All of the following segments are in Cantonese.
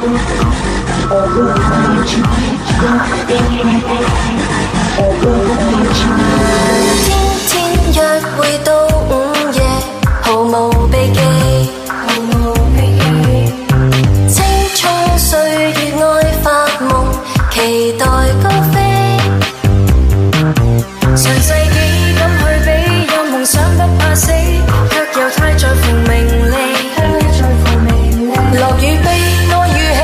天天約會到午夜，毫無避忌。青蔥歲月愛發夢，期待高飛。上世紀敢去比，有夢想不怕死，卻又太在乎名利。落雨悲，愛與喜，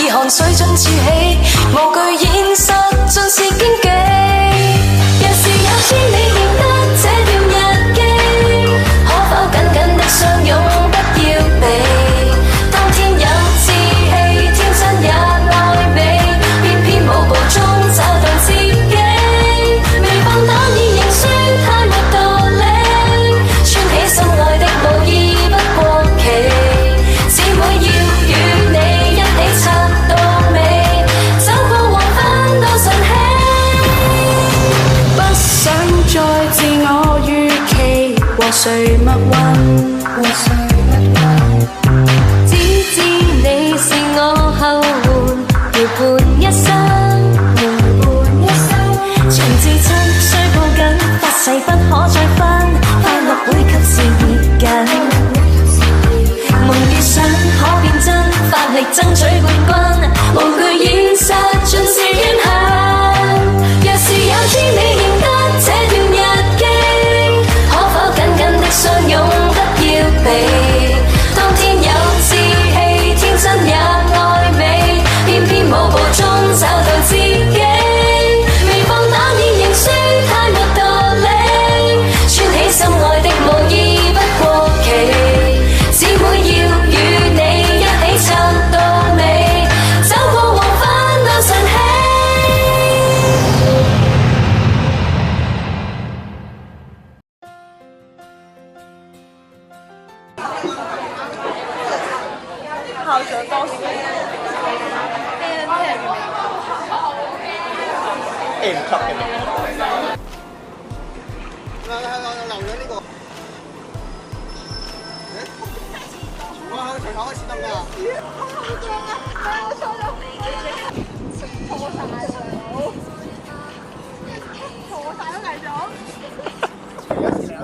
以汗水盡處起，無懼現實，盡是荊棘。若是有天你認得這段日記，可否緊緊的相擁，不要避。當天有志氣，天真也愛美，偏偏舞步中找到自己。未放膽已認輸，太沒道理。穿起心愛的毛衣不過期，姊妹要與你一起撐到尾，走過黃昏到晨曦。不想再自我預期，和誰蜜運，只知你是我後援，陪伴一生。全自親需抱緊，發誓不可再分，快樂會及時熱緊。夢與想可變真，發力爭取冠軍，無懼現實，盡是怨恨。若是有天你認得這段日記，可否緊緊的相擁，不要避。當天有志氣，天真也愛美，偏偏舞步中找到自己。未放膽已認輸，太沒道理。穿起心愛的毛衣不過期，姊妹要與你一起撐到尾，走過黃昏到晨曦。校長多士 M 級嘅。留咗呢個。哇！隨口開始得㗎。好驚啊！我錯咗，破晒啦！破晒都嚟咗。有時嚟，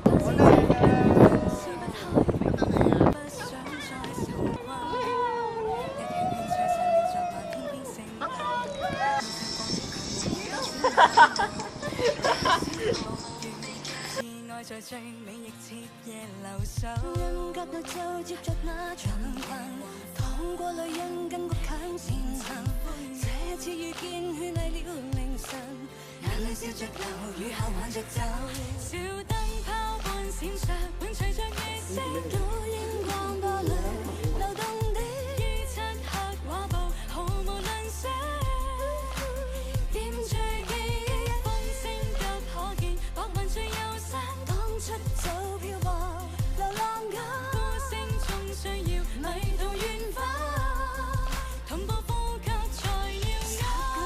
有時嚟。愛在最美亦徹夜留守，人隔到就接着那長裙，趟過女人跟谷強前行，這次遇見絢麗了凌晨，眼淚笑着流，雨後挽着走，小燈泡般閃爍，伴隨着月色倒映光波裏，流動的於漆黑畫布，毫無吝嗇，點綴記憶，風聲急可見，白雲最幽山。出走漂泊，流浪狗，歌聲中需要迷途遠方，同步呼吸才要時間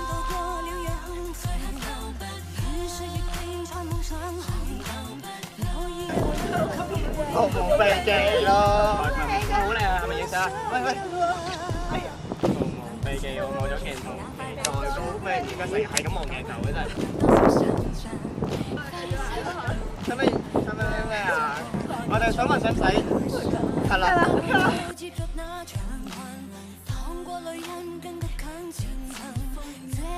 渡過了陽在黑透不與歲月拼賽夢想紅透不可以毫無避忌咯，好靚啊！係咪影相啊？喂！毫無避忌，我望咗鏡頭，期待到咩？而家成日係咁望鏡頭嘅真係。使唔使咩啊？我哋想問使唔使？係啦。